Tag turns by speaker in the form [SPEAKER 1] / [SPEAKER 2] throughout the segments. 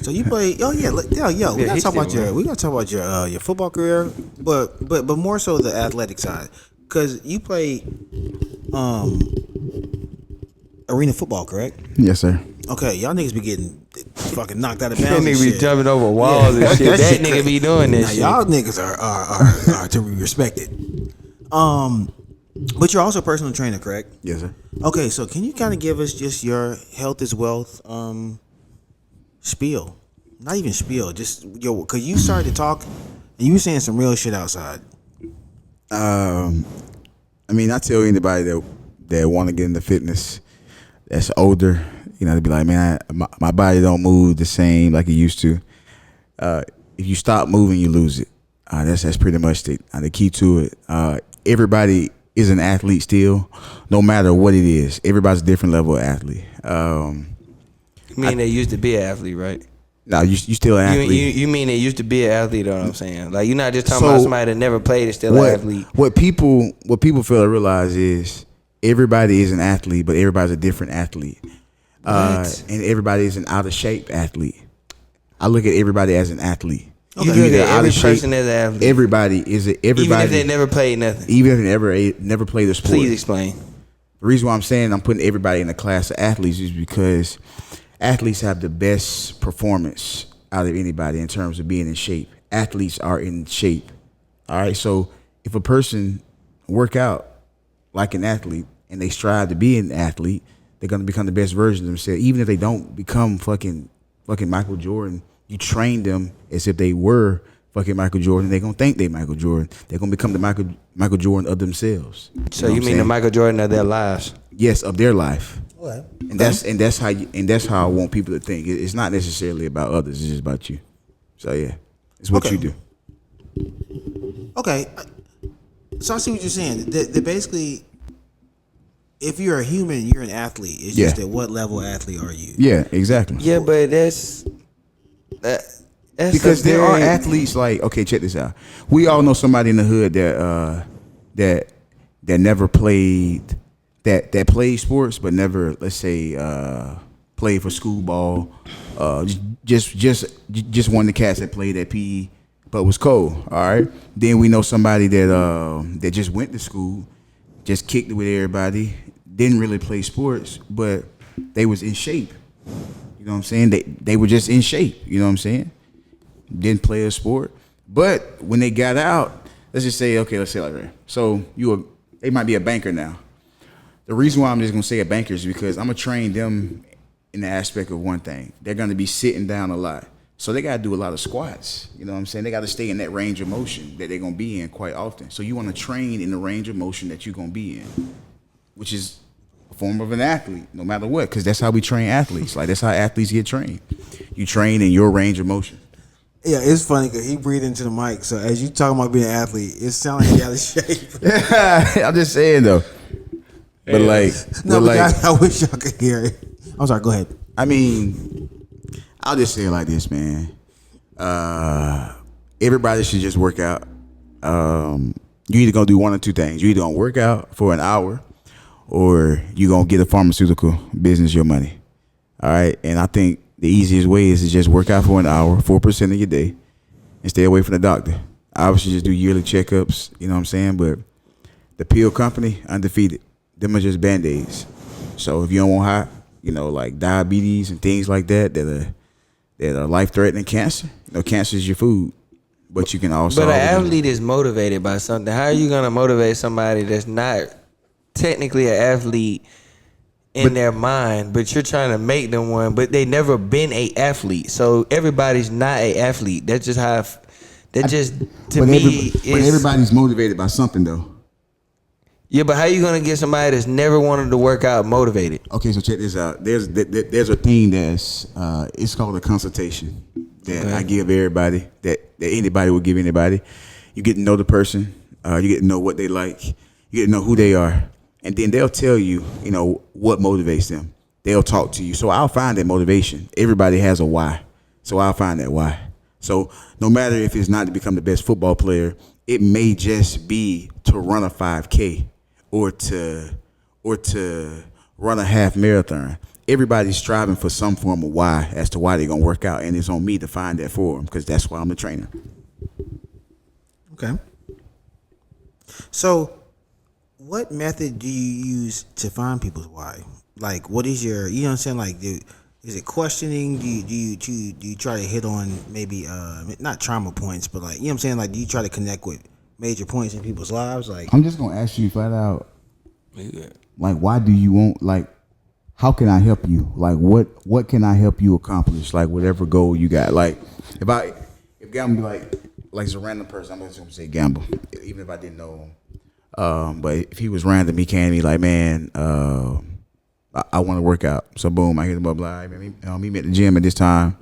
[SPEAKER 1] So you play? Oh yeah, We gotta talk about your football career, but more so the athletic side, because you play arena football, correct?
[SPEAKER 2] Yes, sir.
[SPEAKER 1] Okay, y'all niggas be getting fucking knocked out of
[SPEAKER 3] That
[SPEAKER 1] bounds.
[SPEAKER 3] nigga
[SPEAKER 1] and
[SPEAKER 3] be
[SPEAKER 1] shit.
[SPEAKER 3] jumping over walls and shit. That nigga be doing this shit.
[SPEAKER 1] Y'all niggas are to be respected. But you're also a personal trainer, correct?
[SPEAKER 2] Yes, sir.
[SPEAKER 1] Okay, so can you kind of give us just your health is wealth spiel? Not even spiel, just because you started to talk and you were saying some real shit outside.
[SPEAKER 2] I mean, I tell anybody that want to get into fitness that's older, to be like, man, my body don't move the same like it used to. If you stop moving, you lose it. That's pretty much the key to it. Everybody is an athlete still, no matter what it is. Everybody's a different level of athlete.
[SPEAKER 3] They used to be an athlete, right?
[SPEAKER 2] No, you still an athlete.
[SPEAKER 3] You mean they used to be an athlete? Know what I'm saying? Like, you're not just talking about somebody that never played is still an athlete.
[SPEAKER 2] What people fail to realize is everybody is an athlete, but everybody's a different athlete. And everybody is an out of shape athlete. I look at everybody as an athlete.
[SPEAKER 3] Okay. You look at every person as an athlete.
[SPEAKER 2] Everybody is everybody.
[SPEAKER 3] Even if they never played nothing.
[SPEAKER 2] Even if they never played a sport.
[SPEAKER 3] Please explain.
[SPEAKER 2] The reason why I'm saying I'm putting everybody in a class of athletes is because athletes have the best performance out of anybody in terms of being in shape. Athletes are in shape. All right. So if a person work out like an athlete and they strive to be an athlete, they're going to become the best version of themselves. Even if they don't become fucking Michael Jordan, you train them as if they were fucking Michael Jordan. They're going to think they Michael Jordan. They're going to become the Michael Jordan of themselves.
[SPEAKER 3] So you mean the Michael Jordan of their lives?
[SPEAKER 2] Yes, of their life.
[SPEAKER 1] Okay.
[SPEAKER 2] And that's how I want people to think. It's not necessarily about others. It's just about you. So yeah, it's what you do.
[SPEAKER 1] Okay. So I see what you're saying. That basically, if you're a human, you're an athlete. It's just at what level athlete are you?
[SPEAKER 2] Yeah, exactly.
[SPEAKER 3] Yeah, but that's
[SPEAKER 2] because there are athletes like, okay, check this out. We all know somebody in the hood that never played. That played sports but never, let's say, played for school ball. Just one of the cats that played at PE but was cold. All right. Then we know somebody that just went to school, just kicked it with everybody, didn't really play sports, but they was in shape. You know what I'm saying? They were just in shape. You know what I'm saying? Didn't play a sport, but when they got out, let's say like that. So they might be a banker now. The reason why I'm just gonna say a banker is because I'm gonna train them in the aspect of one thing. They're gonna be sitting down a lot, so they gotta do a lot of squats. You know what I'm saying? They gotta stay in that range of motion that they're gonna be in quite often. So you want to train in the range of motion that you're gonna be in, which is a form of an athlete, no matter what, because that's how we train athletes. Like that's how athletes get trained. You train in your range of motion.
[SPEAKER 1] Yeah, it's funny because he breathed into the mic. So as you talking about being an athlete, it sounds like he out of shape.
[SPEAKER 2] I'm just saying though. But
[SPEAKER 1] I wish y'all could hear it. I'm sorry. Go ahead.
[SPEAKER 2] I mean, I'll just say it like this, man. Everybody should just work out. You either gonna do one or two things. You either gonna work out for an hour, or you gonna get a pharmaceutical business your money. All right, and I think the easiest way is to just work out for an hour, 4% of your day, and stay away from the doctor. Obviously, just do yearly checkups. You know what I'm saying? But the pill company, undefeated. Them are just Band-Aids. So if you don't want like diabetes and things like that are life-threatening cancer, cancer is your food. But you can also.
[SPEAKER 3] But an athlete is motivated by something. How are you gonna motivate somebody that's not technically an athlete in their mind, but you're trying to make them one, but they never been a athlete. So everybody's not a athlete. That's just how. But
[SPEAKER 2] everybody's motivated by something though.
[SPEAKER 3] Yeah, but how you gonna get somebody that's never wanted to work out motivated?
[SPEAKER 2] Okay, so check this out. There's a thing that's it's called a consultation that I give everybody, that anybody will give anybody. You get to know the person, you get to know what they like, you get to know who they are, and then they'll tell you, what motivates them. They'll talk to you. So I'll find that motivation. Everybody has a why, so I'll find that why. So no matter if it's not to become the best football player, it may just be to run a 5K. Or to run a half marathon. everybody's striving for some form of why as to why they're gonna work out, and it's on me to find that for them because that's why I'm the trainer.
[SPEAKER 1] Okay. So, what method do you use to find people's why? Like, what is your, you know what I'm saying? Like, is it questioning? Do you try to hit on maybe not trauma points, but like, you know what I'm saying? Like, do you try to connect with major points in people's lives? Like,
[SPEAKER 2] I'm just gonna ask you flat out, like, why do you want, like, how can I help you? Like, what can I help you accomplish? Like, whatever goal you got. Like, if Gamble be like it's a random person, I'm just gonna say Gamble, even if I didn't know him. But if he was random, he came to me like, man, I want to work out. So boom, I hit him up like, man, meet me at the gym at this time.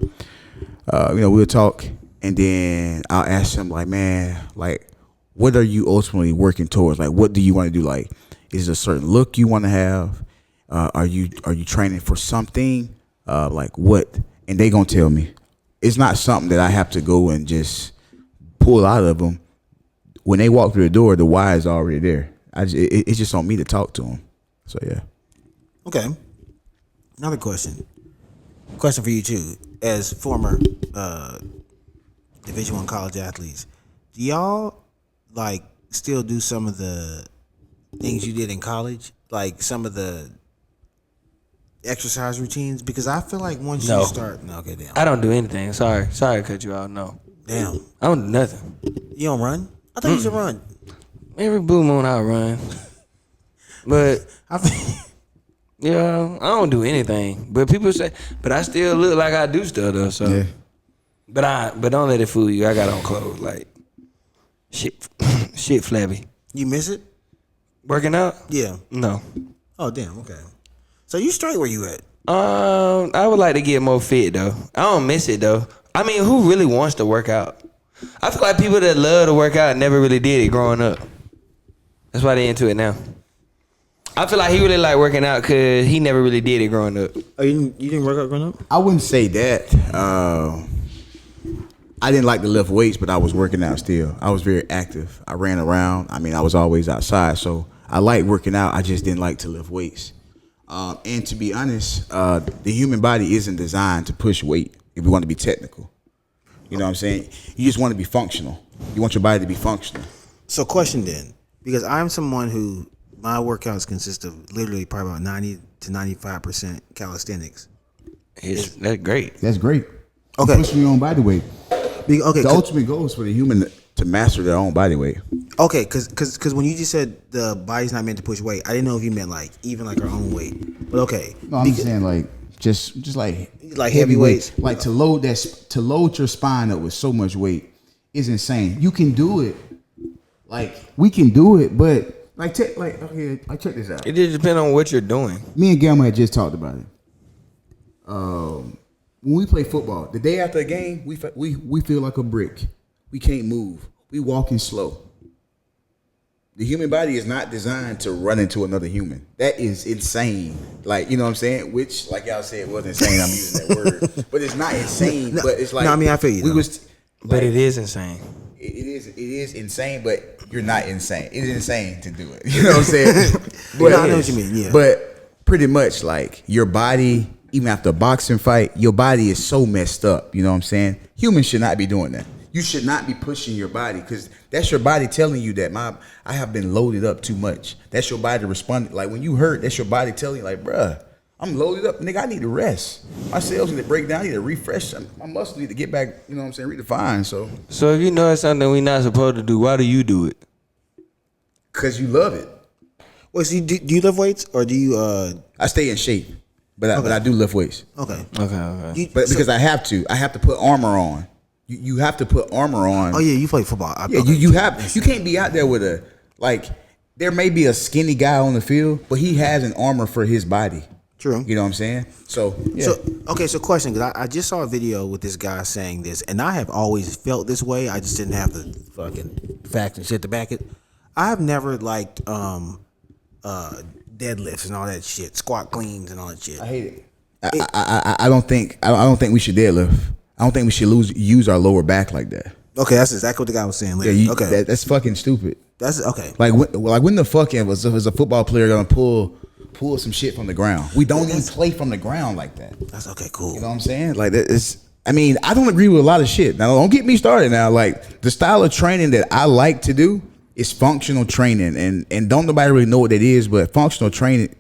[SPEAKER 2] We'll talk, and then I'll ask him like, man, like, what are you ultimately working towards? Like, what do you want to do? Like, is it a certain look you want to have? Are you training for something? Like what? And they gonna tell me. It's not something that I have to go and just pull out of them. When they walk through the door, the why is already there. It's just on me to talk to them. So yeah.
[SPEAKER 1] okay. Another question. Question for you too, as former Division I college athletes. Do y'all like still do some of the things you did in college? Like some of the exercise routines? Because I feel like once you start, okay, damn.
[SPEAKER 3] I don't do anything. Sorry to cut you out. No,
[SPEAKER 1] Damn.
[SPEAKER 3] I don't do nothing.
[SPEAKER 1] You don't run? I thought you should run.
[SPEAKER 3] Every blue moon I run, but
[SPEAKER 1] I think
[SPEAKER 3] yeah, I don't do anything. But people say, but I still look like I do stuff though. So,
[SPEAKER 2] Yeah.
[SPEAKER 3] but don't let it fool you. I got on clothes like shit flabby.
[SPEAKER 1] you miss it?
[SPEAKER 3] Working out?
[SPEAKER 1] Yeah.
[SPEAKER 3] No.
[SPEAKER 1] Oh damn. Okay. So you straight where you at?
[SPEAKER 3] I would like to get more fit though. I don't miss it though. I mean, who really wants to work out? I feel like people that love to work out never really did it growing up. That's why they into it now. I feel like he really like working out because he never really did it growing up.
[SPEAKER 1] Oh, you didn't work out growing up?
[SPEAKER 2] I wouldn't say that. I didn't like to lift weights, but I was working out still. I was very active. I ran around. I mean, I was always outside. So I liked working out. I just didn't like to lift weights. And to be honest, the human body isn't designed to push weight if we want to be technical. You know what I'm saying? You just want to be functional. You want your body to be functional.
[SPEAKER 1] So question then, because I'm someone who, my workouts consist of literally probably about 90 to 95% calisthenics.
[SPEAKER 3] That's great.
[SPEAKER 2] That's great.
[SPEAKER 1] Okay.
[SPEAKER 2] You're pushing your own body weight.
[SPEAKER 1] Okay.
[SPEAKER 2] The ultimate goal is for the human to master their own body weight.
[SPEAKER 1] Okay, because when you just said the body's not meant to push weight, I didn't know if you meant like even like our own weight. But okay.
[SPEAKER 2] No, I'm just saying like just like
[SPEAKER 1] heavy weights.
[SPEAKER 2] Like to load your spine up with so much weight is insane. You can do it. Like we can do it, but okay, I check this out.
[SPEAKER 3] It just depends on what you're doing.
[SPEAKER 2] Me and Gamma had just talked about it. When we play football, the day after a game, we feel like a brick. We can't move. We walking slow. The human body is not designed to run into another human. That is insane. Like, you know what I'm saying? Which, like y'all said, was insane. I'm using that word, but it's not insane. But it's like,
[SPEAKER 1] no, I mean, I feel you.
[SPEAKER 3] But it is insane.
[SPEAKER 2] It is insane, but you're not insane. It's insane to do it. You know what I'm saying? But,
[SPEAKER 1] I know what you mean. Yeah.
[SPEAKER 2] But pretty much, like your body, even after a boxing fight, your body is so messed up. You know what I'm saying? Humans should not be doing that. You should not be pushing your body because that's your body telling you that I have been loaded up too much. That's your body responding. Like when you hurt, that's your body telling you like, bruh, I'm loaded up. Nigga, I need to rest. My cells need to break down. I need to refresh. My muscles need to get back, you know what I'm saying, redefine. So
[SPEAKER 3] if you know it's something we're not supposed to do, why do you do it?
[SPEAKER 2] Because you love it.
[SPEAKER 1] Well, so do you lift weights or do you?
[SPEAKER 2] I stay in shape, but I do lift weights.
[SPEAKER 1] Okay.
[SPEAKER 2] Because I have to put armor on. You have to put armor on.
[SPEAKER 1] Oh yeah, you play football.
[SPEAKER 2] You can't be out there with there may be a skinny guy on the field, but he has an armor for his body.
[SPEAKER 1] True.
[SPEAKER 2] You know what I'm saying? So, yeah.
[SPEAKER 1] So question, because I just saw a video with this guy saying this, and I have always felt this way. I just didn't have the fucking facts and shit to back it. I have never liked deadlifts and all that shit, squat cleans and all that shit.
[SPEAKER 2] I hate it. I don't think we should deadlift. I don't think we should use our lower back like that.
[SPEAKER 1] Okay, that's exactly what the guy was saying.
[SPEAKER 2] Yeah,
[SPEAKER 1] okay,
[SPEAKER 2] that's fucking stupid.
[SPEAKER 1] That's okay.
[SPEAKER 2] Like when the fuck was a football player gonna pull pull some shit from the ground. We don't even play from the ground like that.
[SPEAKER 1] That's okay, cool.
[SPEAKER 2] You know what I'm saying? Like that is. I mean, I don't agree with a lot of shit. Now, don't get me started. Now, like the style of training that I like to do is functional training, and don't nobody really know what that is, but functional training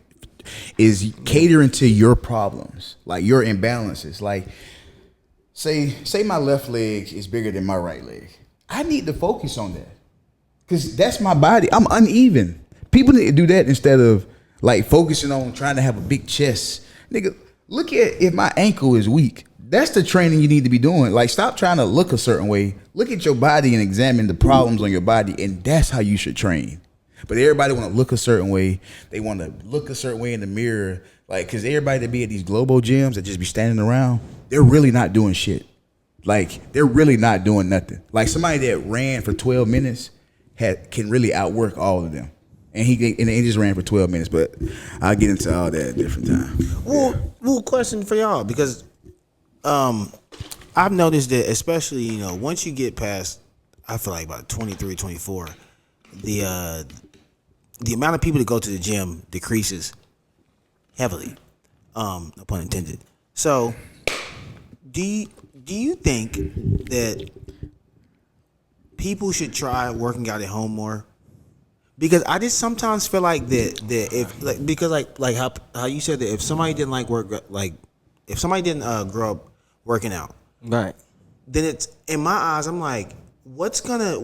[SPEAKER 2] is catering to your problems, like your imbalances. Like, say my left leg is bigger than my right leg. I need to focus on that because that's my body. I'm uneven. People need to do that instead of like focusing on trying to have a big chest. Nigga, look at if my ankle is weak. That's the training you need to be doing. Like, stop trying to look a certain way. Look at your body and examine the problems on your body, and that's how you should train. But everybody want to look a certain way. They want to look a certain way in the mirror. Like, because everybody that be at these Globo gyms that just be standing around, they're really not doing shit. Like, they're really not doing nothing. Like, somebody that ran for 12 minutes can really outwork all of them. And he just ran for 12 minutes. But I'll get into all that at a different time.
[SPEAKER 1] Well, question for y'all, because I've noticed that, especially, you know, once you get past, I feel like about 23, 24, the amount of people that go to the gym decreases heavily, no pun intended. So, do you think that people should try working out at home more? Because I just sometimes feel like that if like, because like how you said that if somebody didn't like work, like if somebody didn't grow up working out,
[SPEAKER 3] Right.
[SPEAKER 1] then it's, in my eyes, I'm like, what's gonna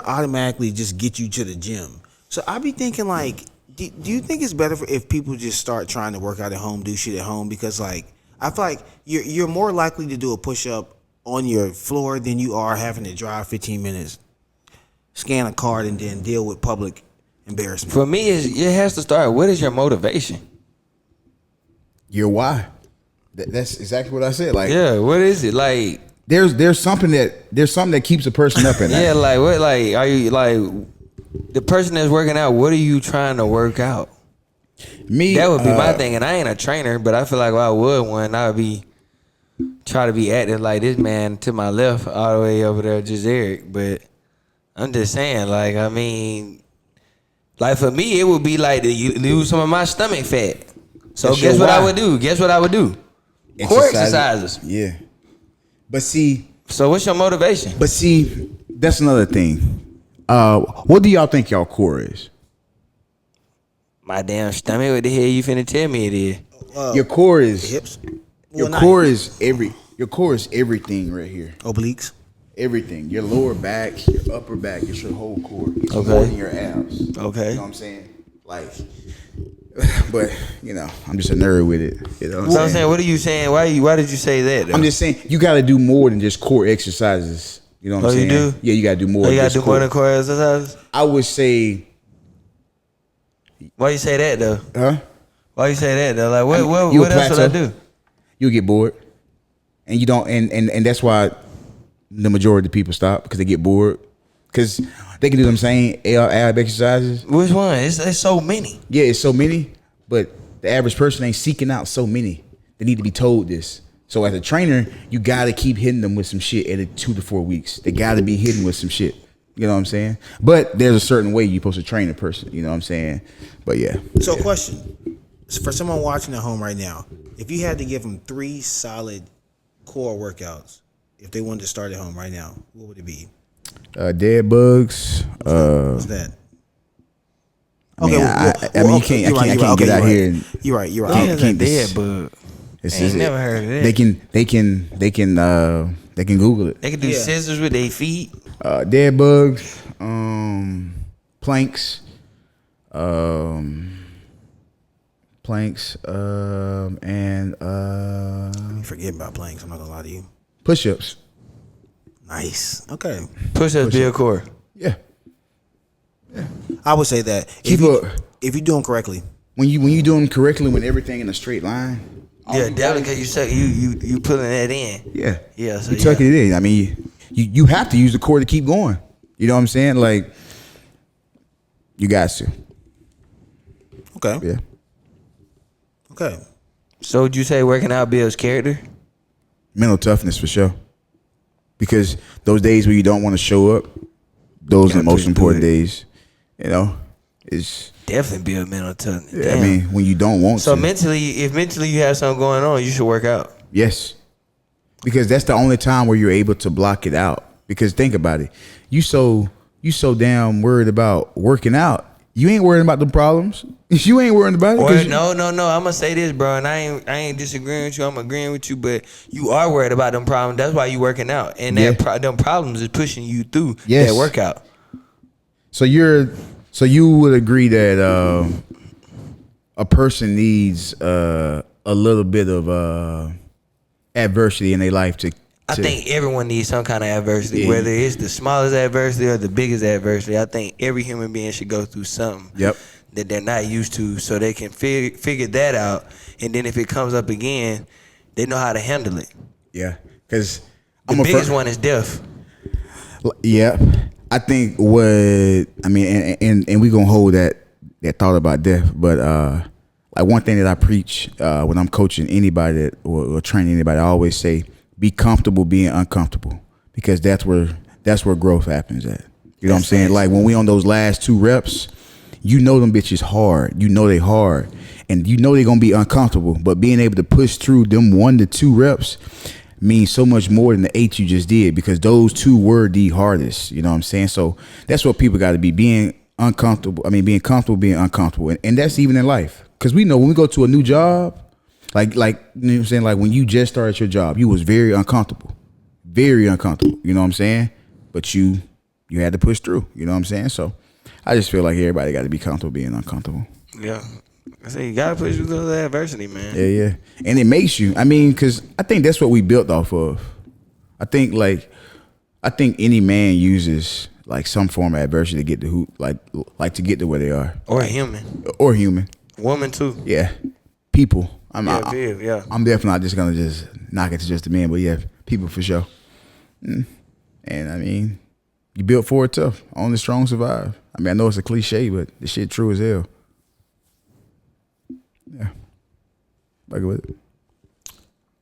[SPEAKER 1] automatically just get you to the gym? So I be thinking like, do you think it's better if people just start trying to work out at home, do shit at home? Because like, I feel like you're more likely to do a push up on your floor than you are having to drive 15 minutes, scan a card, and then deal with public embarrassment.
[SPEAKER 3] For me, it has to start. What is your motivation?
[SPEAKER 2] Your why? That's exactly what I said. Like,
[SPEAKER 3] Yeah, what is it? Like,
[SPEAKER 2] there's something that keeps a person up at night.
[SPEAKER 3] yeah, like what? Like, are you like the person that's working out? What are you trying to work out?
[SPEAKER 2] Me,
[SPEAKER 3] That would be my thing, and I ain't a trainer, but I feel like if I would one, I would be try to be active like this man to my left, all the way over there, Jazerick. But I'm just saying, like, I mean, like for me, it would be like to lose some of my stomach fat. So
[SPEAKER 2] That's
[SPEAKER 3] guess
[SPEAKER 2] your
[SPEAKER 3] what I
[SPEAKER 2] why.
[SPEAKER 3] would do? Guess what I would do? Core exercises.
[SPEAKER 2] Yeah, but see,
[SPEAKER 3] So what's your motivation?
[SPEAKER 2] that's another thing. What do y'all think y'all core is?
[SPEAKER 3] My damn stomach. What the hell you finna tell me it is?
[SPEAKER 2] Your core is
[SPEAKER 1] Hips,
[SPEAKER 2] Your
[SPEAKER 1] Well,
[SPEAKER 2] core is everything right here.
[SPEAKER 1] obliques.
[SPEAKER 2] Everything. Your lower back, your upper back, it's your whole core. It's
[SPEAKER 3] Okay.
[SPEAKER 2] more than your abs.
[SPEAKER 3] Okay.
[SPEAKER 2] You know what I'm saying? Like, but you know, I'm just a nerd with it. You know what
[SPEAKER 3] So I'm saying, what are you saying? Why did you say that? Though?
[SPEAKER 2] I'm just saying you got to do more than just core exercises. You know what I'm
[SPEAKER 3] Oh, you
[SPEAKER 2] saying?
[SPEAKER 3] do?
[SPEAKER 2] Yeah, you got to do more.
[SPEAKER 3] Oh, you
[SPEAKER 2] than
[SPEAKER 3] gotta
[SPEAKER 2] just
[SPEAKER 3] do more than core exercises.
[SPEAKER 2] I would say,
[SPEAKER 3] Why you say that though?
[SPEAKER 2] huh?
[SPEAKER 3] Why you say that though? Like what
[SPEAKER 2] you
[SPEAKER 3] what else would I
[SPEAKER 2] plateau.
[SPEAKER 3] do?
[SPEAKER 2] You'll get bored, and you don't, and that's why the majority of people stop because they get bored because they can do them same ab exercises.
[SPEAKER 3] Which one? It's so many.
[SPEAKER 2] Yeah, it's so many, but the average person ain't seeking out so many. They need to be told this. So as a trainer, you gotta keep hitting them with some shit every 2 to 4 weeks. They gotta be hitting with some shit. You know what I'm saying? But there's a certain way you're supposed to train a person. You know what I'm saying? But yeah.
[SPEAKER 1] So, question for someone watching at home right now: if you had to give them 3 solid core workouts, if they wanted to start at home right now, what would it be?
[SPEAKER 2] Dead bugs.
[SPEAKER 1] What's that?
[SPEAKER 2] I mean, I mean, you can't get out here. And,
[SPEAKER 1] You're right.
[SPEAKER 3] What
[SPEAKER 2] can't
[SPEAKER 3] is
[SPEAKER 2] keep
[SPEAKER 3] a
[SPEAKER 2] this-
[SPEAKER 3] dead bug?
[SPEAKER 2] it's
[SPEAKER 3] I ain't
[SPEAKER 2] just-
[SPEAKER 3] never heard of that.
[SPEAKER 2] They can Google it.
[SPEAKER 3] They can do
[SPEAKER 1] Yeah.
[SPEAKER 3] scissors with their feet.
[SPEAKER 2] Dead bugs, planks, and
[SPEAKER 1] You forget about planks. I'm not gonna lie to you.
[SPEAKER 2] push-ups.
[SPEAKER 1] Nice. Okay.
[SPEAKER 3] Push ups be a core.
[SPEAKER 2] Yeah.
[SPEAKER 1] I would say that
[SPEAKER 2] Keep up.
[SPEAKER 1] if you do them correctly.
[SPEAKER 2] When you do them correctly, when everything in a straight line.
[SPEAKER 3] Yeah, definitely because you pulling that in.
[SPEAKER 2] Yeah.
[SPEAKER 3] Yeah, so
[SPEAKER 2] you tucking it in. I mean, you have to use the core to keep going. You know what I'm saying? Like, you got to.
[SPEAKER 1] Okay.
[SPEAKER 2] Yeah.
[SPEAKER 1] Okay.
[SPEAKER 3] So would you say working out builds character?
[SPEAKER 2] Mental toughness for sure. Because those days where you don't want to show up, those are the
[SPEAKER 3] Gotta
[SPEAKER 2] most
[SPEAKER 3] push through
[SPEAKER 2] important
[SPEAKER 3] it.
[SPEAKER 2] days. You know? It's
[SPEAKER 3] Definitely build mental toughness.
[SPEAKER 2] I
[SPEAKER 3] Damn.
[SPEAKER 2] mean, when you don't want
[SPEAKER 3] So
[SPEAKER 2] to.
[SPEAKER 3] if mentally you have something going on, you should work out.
[SPEAKER 2] Yes. Because that's the only time where you're able to block it out. Because think about it. You so damn worried about working out. You ain't worried about the problems. You ain't worried about it.
[SPEAKER 3] Or
[SPEAKER 2] You,
[SPEAKER 3] no. I'm gonna say this, bro, and I ain't disagreeing with you. I'm agreeing with you, but you are worried about them problems. That's why you working out, and them problems is pushing you through that workout.
[SPEAKER 2] So you would agree that a person needs a little bit of adversity in their life to.
[SPEAKER 3] I think everyone needs some kind of adversity, whether it's the smallest adversity or the biggest adversity. I think every human being should go through something that they're not used to, so they can figure that out. And then if it comes up again, they know how to handle it.
[SPEAKER 2] Yeah, because
[SPEAKER 3] the biggest one is death.
[SPEAKER 2] Yeah, I think and we gonna hold that thought about death, but like one thing that I preach when I'm coaching anybody or training anybody, I always say, be comfortable being uncomfortable, because that's where growth happens at. You know what I'm saying? Like when we on those last 2 reps, you know them bitches hard. You know they hard, and you know they gonna be uncomfortable. But being able to push through them 1 to 2 reps means so much more than the 8 you just did, because those 2 were the hardest. You know what I'm saying? So that's what people got to be, being uncomfortable. I mean, being comfortable, being uncomfortable, and that's even in life, because we know when we go to a new job. Like you know what I'm saying? Like when you just started your job, you was very uncomfortable. Very uncomfortable. You know what I'm saying? But you had to push through. You know what I'm saying? So I just feel like everybody got to be comfortable being uncomfortable.
[SPEAKER 3] Yeah. I say you got to push through the adversity, man.
[SPEAKER 2] Yeah. And it makes you, I mean, because I think that's what we built off of. I think any man uses like some form of adversity to get to to get to where they are.
[SPEAKER 3] Or human. Woman too.
[SPEAKER 2] Yeah. People. I'm definitely not just gonna just knock it to just the men, but yeah, people for sure. And I mean, you built for it tough. Only strong survive. I mean, I know it's a cliche, but the shit true as hell. Yeah, I go with it.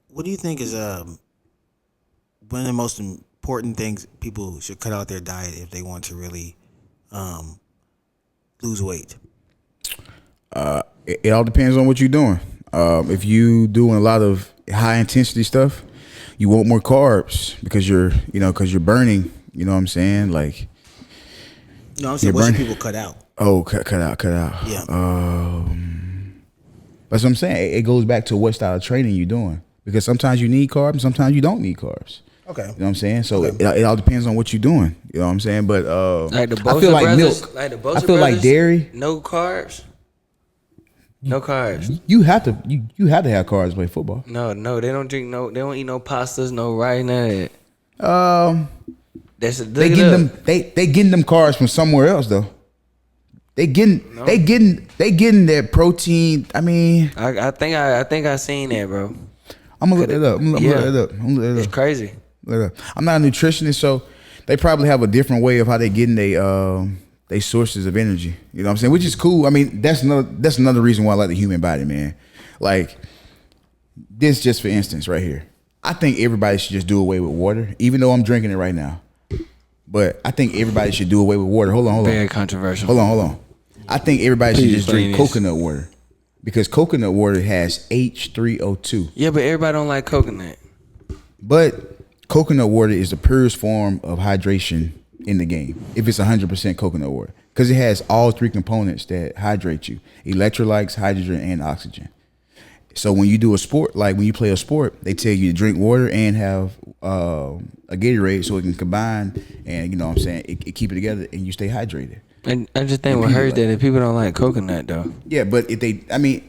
[SPEAKER 1] What do you think is one of the most important things people should cut out their diet if they want to really lose weight?
[SPEAKER 2] It all depends on what you're doing. If you doing a lot of high intensity stuff, you want more carbs because you're burning. You know what I'm saying? Like,
[SPEAKER 1] no, I'm saying what should people cut out?
[SPEAKER 2] Oh, cut out.
[SPEAKER 1] Yeah.
[SPEAKER 2] That's what I'm saying. It goes back to what style of training you're doing, because sometimes you need carbs, and sometimes you don't need carbs.
[SPEAKER 1] Okay.
[SPEAKER 2] You know what I'm saying? So it all depends on what you're doing. You know what I'm saying? But
[SPEAKER 3] like the
[SPEAKER 2] I feel like
[SPEAKER 3] brothers,
[SPEAKER 2] milk.
[SPEAKER 3] Like the Bosa
[SPEAKER 2] I feel like dairy.
[SPEAKER 3] No carbs. No carbs.
[SPEAKER 2] You have to have carbs to play football.
[SPEAKER 3] No, they don't drink they don't eat no pastas, no rice, none of that.
[SPEAKER 2] They getting them carbs from somewhere else though. They getting that protein. I mean,
[SPEAKER 3] I think I seen that, bro.
[SPEAKER 2] I'm gonna look it up. I'm gonna look it up.
[SPEAKER 3] It's crazy.
[SPEAKER 2] I'm not a nutritionist, so they probably have a different way of how they getting they sources of energy. You know what I'm saying? Which is cool. I mean, that's another reason why I like the human body, man. Like this, just for instance, right here. I think everybody should just do away with water, even though I'm drinking it right now. But I think everybody should do away with water. Hold on.
[SPEAKER 3] Very controversial.
[SPEAKER 2] Hold on. I think everybody should just drink coconut water, because coconut water has H3O2.
[SPEAKER 3] Yeah, but everybody don't like coconut.
[SPEAKER 2] But coconut water is the purest form of hydration in the game, if it's 100% coconut water, because it has all 3 components that hydrate you: electrolytes, hydrogen, and oxygen. So when you do a sport, like when you play a sport, they tell you to drink water and have a Gatorade so it can combine, and you know what I'm saying, it keep it together and you stay hydrated.
[SPEAKER 3] And I just think we heard that if people don't like coconut though.
[SPEAKER 2] Yeah, but if they, I mean,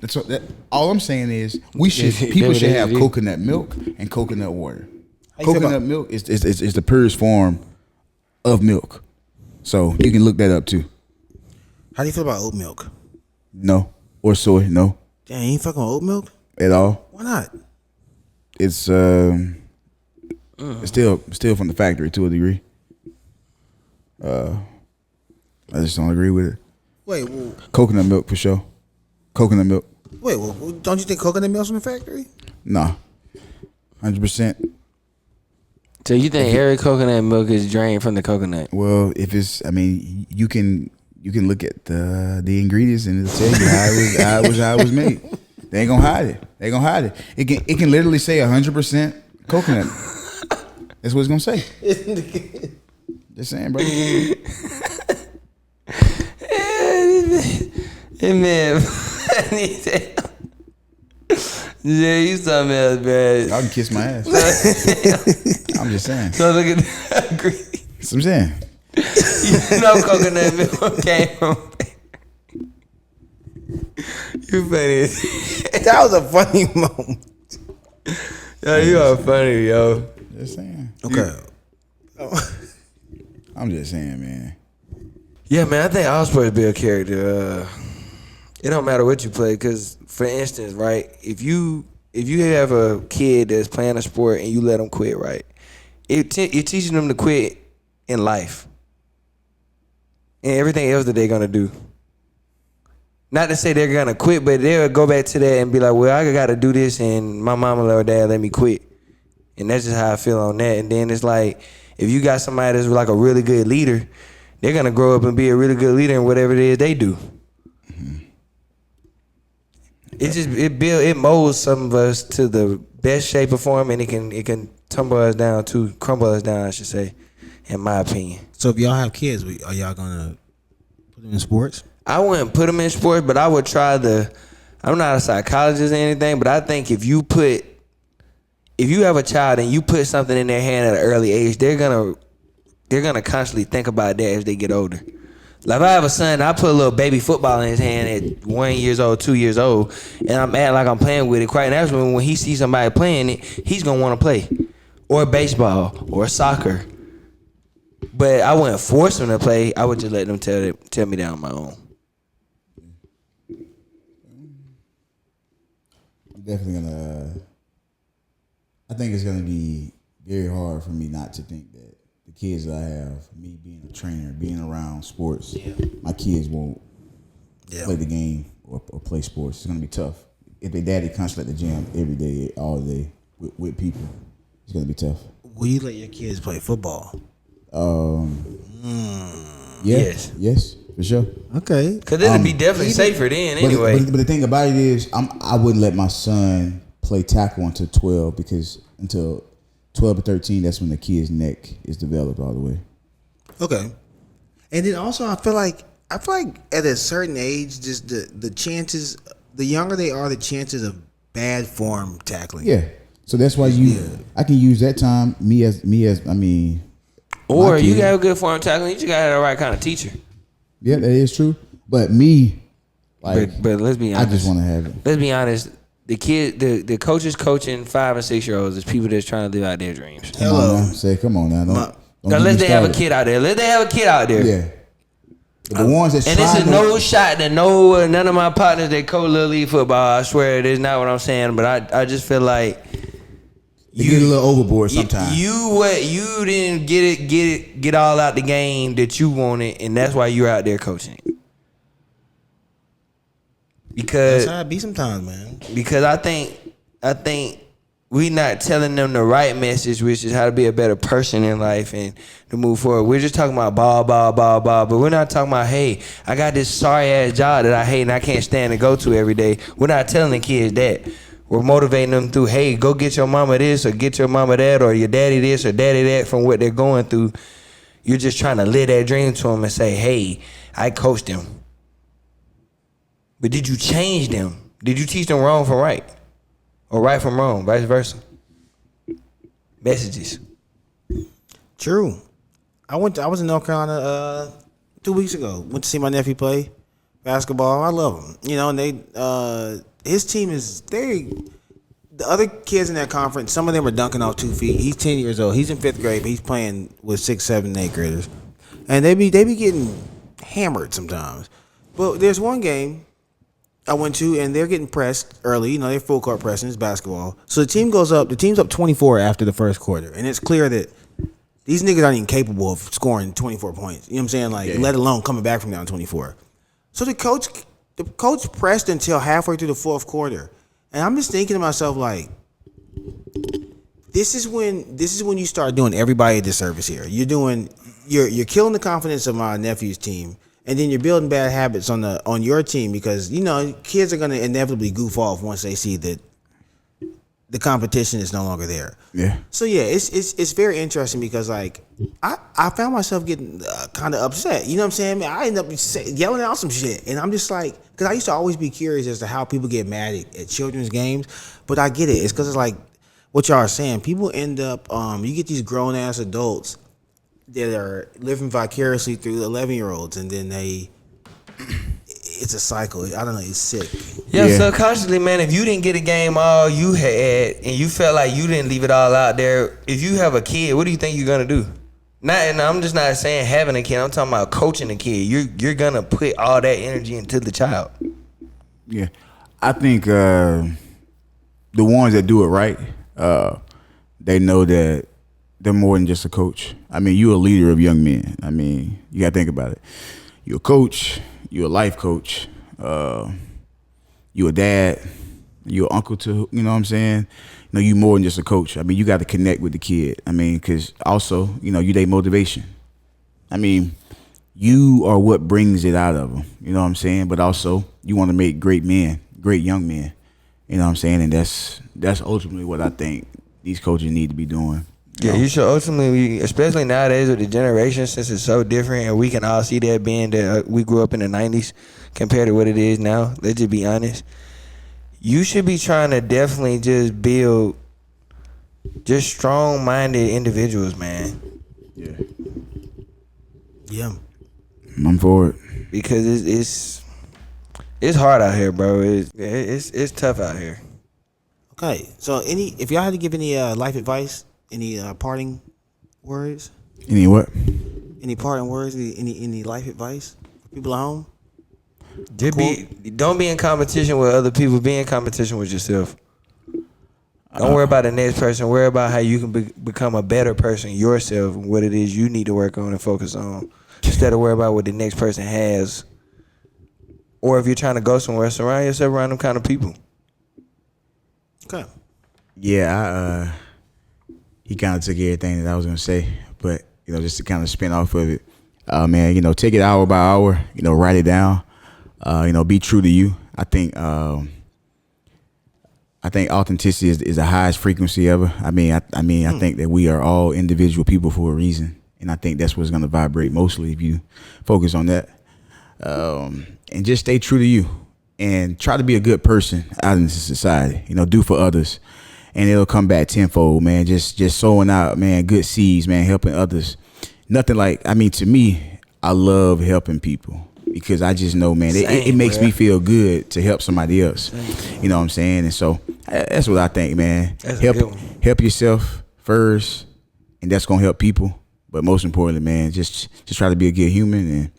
[SPEAKER 2] all I'm saying is people should have coconut milk and coconut water. Coconut milk is the purest form of milk, so you can look that up too.
[SPEAKER 1] How do you feel about oat milk?
[SPEAKER 2] No, or soy? No.
[SPEAKER 1] Damn, you ain't fucking with oat milk
[SPEAKER 2] at all.
[SPEAKER 1] Why not?
[SPEAKER 2] It's still from the factory to a degree. I just don't agree with it.
[SPEAKER 1] Wait, well,
[SPEAKER 2] coconut milk for sure. Coconut milk.
[SPEAKER 1] Wait, well, don't you think coconut milk's from the factory?
[SPEAKER 2] Nah, 100%.
[SPEAKER 3] So you think every coconut milk is drained from the coconut?
[SPEAKER 2] Well, if it's, I mean, you can you can look at the ingredients and it'll tell you how it was made. They ain't gonna hide it. They ain't gonna hide it. It can literally say 100% coconut. That's what it's gonna say. Just saying, bro.
[SPEAKER 3] Hey man, yeah, you something else, man.
[SPEAKER 2] Y'all can kiss my ass. I'm just saying.
[SPEAKER 3] So look at that.
[SPEAKER 2] That's what I'm saying.
[SPEAKER 3] You know coconut milk came from. You funny.
[SPEAKER 1] That was a funny moment.
[SPEAKER 3] Yo, you are funny, yo.
[SPEAKER 2] Just saying.
[SPEAKER 1] Okay.
[SPEAKER 2] I'm just saying, man.
[SPEAKER 3] Yeah, man, I think all sports build character. It don't matter what you play, because for instance, right, if you have a kid that's playing a sport and you let them quit, right, you're teaching them to quit in life and everything else that they're gonna do. Not to say they're gonna quit, but they'll go back to that and be like, well, I gotta do this, and my mama or dad let me quit, and that's just how I feel on that. And then it's like, if you got somebody that's like a really good leader, they're gonna grow up and be a really good leader in whatever it is they do. Mm-hmm. It molds some of us to the best shape or form, and it can crumble us down, I should say, in my opinion.
[SPEAKER 1] So if y'all have kids, are y'all gonna put them in sports?
[SPEAKER 3] I wouldn't put them in sports, but I would try I'm not a psychologist or anything, but I think if you have a child and you put something in their hand at an early age, they're gonna constantly think about that as they get older. Like if I have a son, I put a little baby football in his hand at 1 year old, 2 years old, and I'm acting like I'm playing with it. Quite naturally, when he sees somebody playing it, he's gonna want to play, or baseball, or soccer. But I wouldn't force him to play. I would just let them tell me that on my own.
[SPEAKER 2] I'm definitely gonna. I think it's gonna be very hard for me not to think that the kids that I have, me being a trainer, being around sports, my kids won't play the game or play sports. It's gonna be tough. If their daddy constantly at the gym every day, all day with people, it's gonna be tough.
[SPEAKER 1] Will you let your kids play football?
[SPEAKER 2] Yes, for sure.
[SPEAKER 1] Okay,
[SPEAKER 3] because it'll be definitely safer then. Anyway,
[SPEAKER 2] but the thing about it is, I wouldn't let my son play tackle until 12, because until 12 or 13, that's when the kid's neck is developed all the way.
[SPEAKER 1] Okay, and then also I feel like at a certain age, just the chances, the younger they are, the chances of bad form tackling.
[SPEAKER 2] Yeah, so that's why I can use that time.
[SPEAKER 3] Or you got a good form tackling. You just got the right kind of teacher.
[SPEAKER 2] Yeah, that is true. But me, like,
[SPEAKER 3] but let's be honest.
[SPEAKER 2] I just want to have it.
[SPEAKER 3] Let's be honest. The kid, the coaches coaching 5 and 6 year olds is people that's trying to live out their dreams.
[SPEAKER 2] Come on now. Don't
[SPEAKER 3] Unless they have a kid out there. Let they have a kid out there.
[SPEAKER 2] Yeah. But the ones that
[SPEAKER 3] and this is no shot that none of my partners that coach Little League football. I swear it is not what I'm saying. But I just feel like
[SPEAKER 2] you get a little overboard sometimes.
[SPEAKER 3] You didn't get all out the game that you wanted, and that's why you're out there coaching it. Because
[SPEAKER 1] that's how it be sometimes, man.
[SPEAKER 3] Because I think we not telling them the right message, which is how to be a better person in life and to move forward. We're just talking about ball, but we're not talking about, hey, I got this sorry ass job that I hate and I can't stand to go to every day. We're not telling the kids that. We're motivating them through, hey, go get your mama this or get your mama that or your daddy this or daddy that from what they're going through. You're just trying to live that dream to them and say, hey, I coached them. But did you change them? Did you teach them wrong from right? Or right from wrong, vice versa? Messages.
[SPEAKER 1] True. I was in North Carolina 2 weeks ago. Went to see my nephew play basketball. I love him. You know, and they his team the other kids in that conference, some of them are dunking off 2 feet. He's 10 years old. He's in 5th grade, but he's playing with 6, 7, 8 graders. And they be getting hammered sometimes. But there's one game I went to, and they're getting pressed early. You know, they're full court pressing. It's basketball. So the team's up 24 after the first quarter. And it's clear that these niggas aren't even capable of scoring 24 points. You know what I'm saying? Like, let alone coming back from down 24. So the coach pressed until halfway through the fourth quarter. And I'm just thinking to myself, like, this is when you start doing everybody a disservice here. You're killing the confidence of my nephew's team. and then you're building bad habits on your team because kids are gonna inevitably goof off once they see that the competition is no longer there.
[SPEAKER 2] Yeah.
[SPEAKER 1] So yeah, it's very interesting because like I found myself getting kind of upset. You know what I'm saying? I end up yelling out some shit, and I'm just like, because I used to always be curious as to how people get mad at children's games, but I get it. It's because it's like what y'all are saying. People end up you get these grown ass adults that are living vicariously through 11-year-olds, and then it's a cycle. I don't know. It's sick.
[SPEAKER 3] Yeah, subconsciously, man, if you didn't get a game all you had and you felt like you didn't leave it all out there, if you have a kid, what do you think you're gonna do? And I'm just not saying having a kid. I'm talking about coaching a kid. You're gonna put all that energy into the child.
[SPEAKER 2] Yeah, I think the ones that do it right, they know that they're more than just a coach. I mean, you're a leader of young men. I mean, you gotta think about it. You're a coach. You're a life coach. You're a dad. You're an uncle to, you know what I'm saying? You more than just a coach. I mean, you got to connect with the kid. I mean, because also, you their motivation. I mean, you are what brings it out of them. You know what I'm saying? But also, you want to make great men, great young men. You know what I'm saying? And that's ultimately what I think these coaches need to be doing.
[SPEAKER 3] Yeah, you should ultimately, especially nowadays with the generation, since it's so different, and we can all see that being that we grew up in the 90s compared to what it is now. Let's just be honest. You should be trying to definitely just build just strong-minded individuals, man.
[SPEAKER 2] Yeah.
[SPEAKER 1] Yeah.
[SPEAKER 2] I'm for it.
[SPEAKER 3] Because it's hard out here, bro. It's tough out here.
[SPEAKER 1] Okay, so if y'all had to give any life advice, any parting words?
[SPEAKER 2] Any what?
[SPEAKER 1] Any parting words? Any life advice for people at home?
[SPEAKER 3] Don't be in competition with other people. Be in competition with yourself. Don't worry about the next person. Worry about how you can become a better person yourself and what it is you need to work on and focus on. Instead of worry about what the next person has. Or if you're trying to go somewhere, surround yourself around them kind of people.
[SPEAKER 1] Okay.
[SPEAKER 2] Yeah, he kind of took everything that I was going to say. But, just to kind of spin off of it. Man, take it hour by hour. Write it down. Be true to you. I think authenticity is the highest frequency ever. I think that we are all individual people for a reason, and I think that's what's going to vibrate mostly if you focus on that. And just stay true to you, and try to be a good person out in society. Do for others, and it'll come back tenfold, man. Just sowing out, man, good seeds, man, helping others. Nothing like, to me, I love helping people. Because I just know, man, it makes me feel good to help somebody else. Same. You know what I'm saying? And so that's what I think, man. Help yourself first, and that's gonna help people. But most importantly, man, just try to be a good human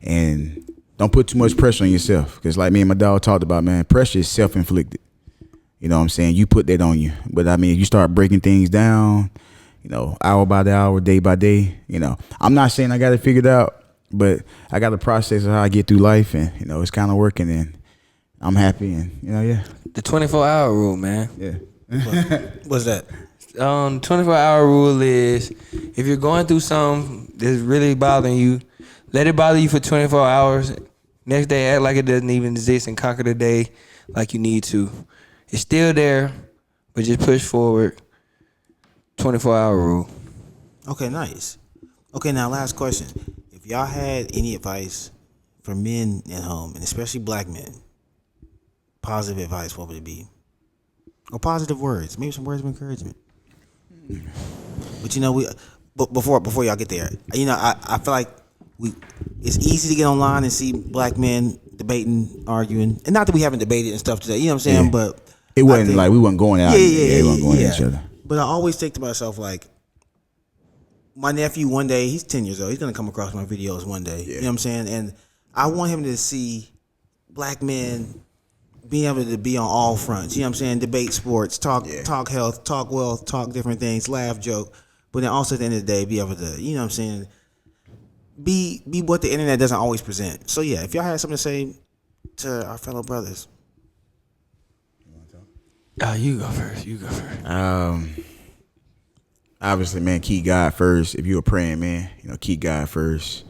[SPEAKER 2] and don't put too much pressure on yourself. Because like me and my dog talked about, man, pressure is self-inflicted. You know what I'm saying? You put that on you. But if you start breaking things down, hour by hour, day by day, I'm not saying I got it figured out. But I got a process of how I get through life, and it's kind of working, and I'm happy, and yeah.
[SPEAKER 3] The 24-hour rule, man.
[SPEAKER 2] Yeah.
[SPEAKER 1] What's that?
[SPEAKER 3] 24-hour rule is if you're going through something that's really bothering you, let it bother you for 24 hours. Next day, act like it doesn't even exist and conquer the day like you need to. It's still there, but just push forward. 24-hour rule.
[SPEAKER 1] Okay, nice. Okay, now last question. If y'all had any advice for men at home, and especially black men, positive advice, what would it be? Or positive words, maybe some words of encouragement. But before y'all get there, I feel like it's easy to get online and see black men debating, arguing, and not that we haven't debated and stuff today. You know what I'm saying? Yeah. But
[SPEAKER 2] it wasn't like we wasn't going out. We wasn't going at each other.
[SPEAKER 1] But I always think to myself like, my nephew one day, he's 10 years old. He's going to come across my videos one day. Yeah. You know what I'm saying? And I want him to see black men being able to be on all fronts. You know what I'm saying? Debate sports, talk health, talk wealth, talk different things, laugh, joke. But then also at the end of the day, be able to, you know what I'm saying, be what the internet doesn't always present. So yeah, if y'all had something to say to our fellow brothers.
[SPEAKER 3] You go first.
[SPEAKER 2] Obviously, man, keep God first. If you're a praying man, keep God first.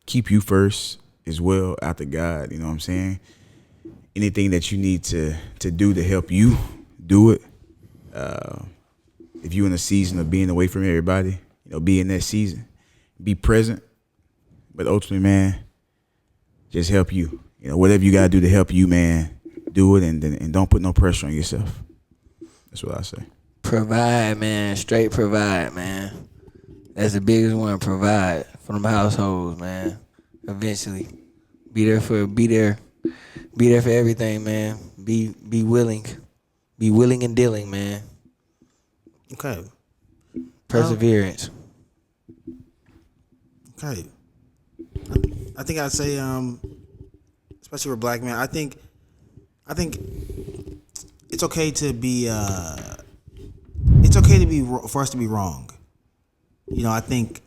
[SPEAKER 2] keep you first as well after God. You know what I'm saying? Anything that you need to do to help you, do it. If you're in a season of being away from everybody, be in that season, be present. But ultimately, man, just help you. Whatever you gotta do to help you, man, do it, and don't put no pressure on yourself. That's what I say.
[SPEAKER 3] Provide, man. Straight provide, man. That's the biggest one. Provide for them households, man. Eventually, be there for everything, man. Be willing and dealing, man.
[SPEAKER 1] Okay.
[SPEAKER 3] Perseverance.
[SPEAKER 1] Okay. I think I'd say, especially for black men, I think it's okay to be for us to be wrong. I think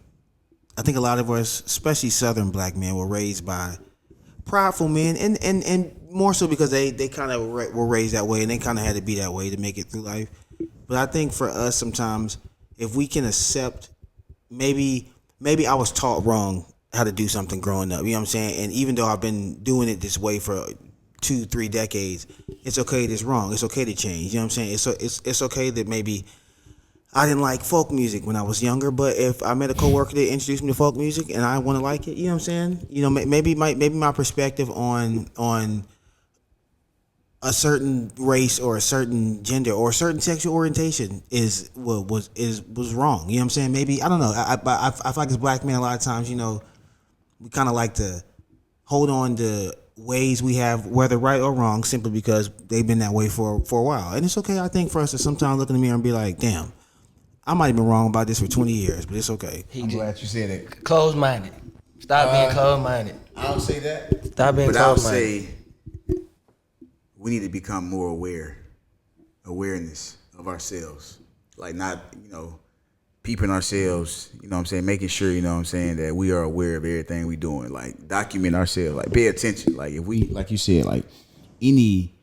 [SPEAKER 1] a lot of us, especially Southern black men, were raised by prideful men, and more so because they kind of were raised that way, and they kind of had to be that way to make it through life. But I think for us, sometimes if we can accept, maybe I was taught wrong how to do something growing up. You know what I'm saying? And even though I've been doing it this way for 2-3 decades, it's okay that's wrong. It's okay to change. You know what I'm saying? It's okay that maybe I didn't like folk music when I was younger, but if I met a coworker that introduced me to folk music and I want to like it, you know what I'm saying? Maybe my perspective on a certain race or a certain gender or a certain sexual orientation was wrong. You know what I'm saying? Maybe, I don't know. I feel like as black men, a lot of times, we kind of like to hold on to ways we have, whether right or wrong, simply because they've been that way for a while. And it's okay, I think, for us to sometimes look in the mirror and be like, damn, I might have been wrong about this for 20 years, but it's okay.
[SPEAKER 2] I'm glad you said it.
[SPEAKER 3] Closed-minded. Stop being closed-minded.
[SPEAKER 2] I don't say that.
[SPEAKER 3] Stop being
[SPEAKER 2] closed-minded. But I would say we need to become more awareness of ourselves. Like not, peeping ourselves, making sure, that we are aware of everything we doing. Like document ourselves, like pay attention. Like if we, like you said, like any,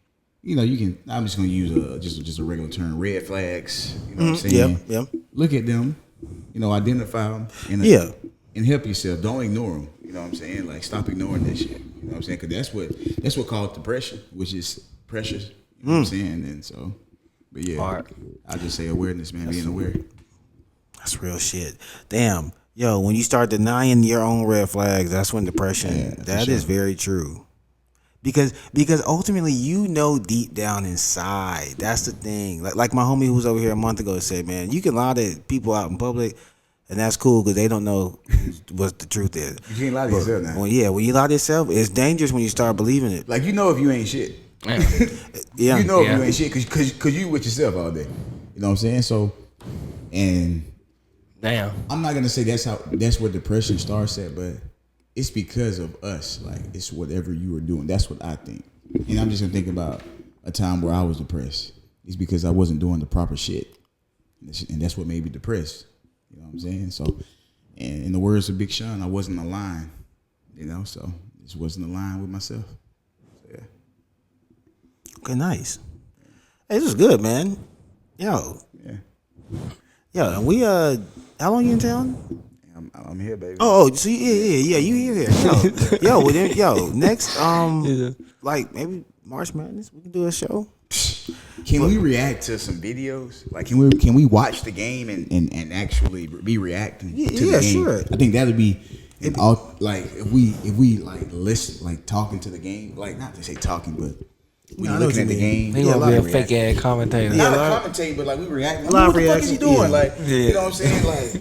[SPEAKER 2] you can, I'm just going to use just a regular term, red flags, what I'm saying?
[SPEAKER 1] Yep.
[SPEAKER 2] Look at them, identify them and help yourself. Don't ignore them. You know what I'm saying? Like stop ignoring that shit. You know what I'm saying? Because that's what caused depression, which is pressures. You know what I'm saying? And so, but yeah, I just say awareness, man, being aware.
[SPEAKER 1] That's real shit. Damn. Yo, when you start denying your own red flags, that's when depression, that is very true. Because ultimately, deep down inside, that's the thing. Like my homie who was over here a month ago said, man, you can lie to people out in public, and that's cool because they don't know what the truth is.
[SPEAKER 2] You can't lie to yourself now.
[SPEAKER 1] When you lie to yourself, it's dangerous when you start believing it.
[SPEAKER 2] Like, if you ain't shit.
[SPEAKER 1] Yeah.
[SPEAKER 2] If you ain't shit because you with yourself all day. You know what I'm saying? So, and
[SPEAKER 3] damn,
[SPEAKER 2] I'm not gonna say that's where depression starts at, but it's because of us. Like it's whatever you were doing. That's what I think. And I'm just gonna think about a time where I was depressed. It's because I wasn't doing the proper shit, and that's what made me depressed. You know what I'm saying? So, and in the words of Big Sean, I wasn't aligned. So just wasn't aligned with myself. So, yeah.
[SPEAKER 1] Okay, nice. Hey, this is good, man. Yo.
[SPEAKER 2] Yeah.
[SPEAKER 1] Yo, and we how long you in town?
[SPEAKER 2] I'm here, baby.
[SPEAKER 1] Oh, so yeah, you here? Yo, next like maybe March Madness, we can do a show.
[SPEAKER 2] Can we react to some videos? Like, can we watch the game and actually be reacting to the game?
[SPEAKER 1] Sure.
[SPEAKER 2] I think that'd be like if we like listen, like talking to the game, like not to say talking, but we looking at the game.
[SPEAKER 3] He gonna be a fake ass commentator.
[SPEAKER 2] Not a commentator, but like we reacting.
[SPEAKER 1] Live
[SPEAKER 2] what the fuck is he doing?
[SPEAKER 1] Yeah.
[SPEAKER 2] Like, you know what I'm saying? Like,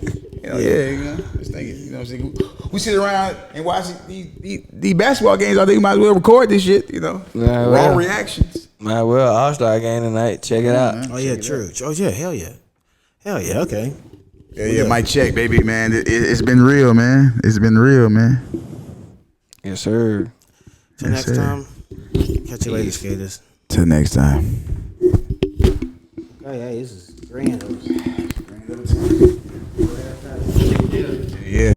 [SPEAKER 2] just thinking, you know what I'm saying? We sit around and watch these basketball games. I think we might as well record this shit. Raw reactions.
[SPEAKER 3] Might well All-Star game tonight. Check it out.
[SPEAKER 1] Oh yeah, true. Oh yeah, hell yeah, okay.
[SPEAKER 2] Yeah, mic check, baby, man. It's been real, man. It's been real, man.
[SPEAKER 3] Yes, sir.
[SPEAKER 1] Till next time. Catch you later, skaters.
[SPEAKER 2] Till next time.
[SPEAKER 1] Hey, this is grand.
[SPEAKER 2] Yeah.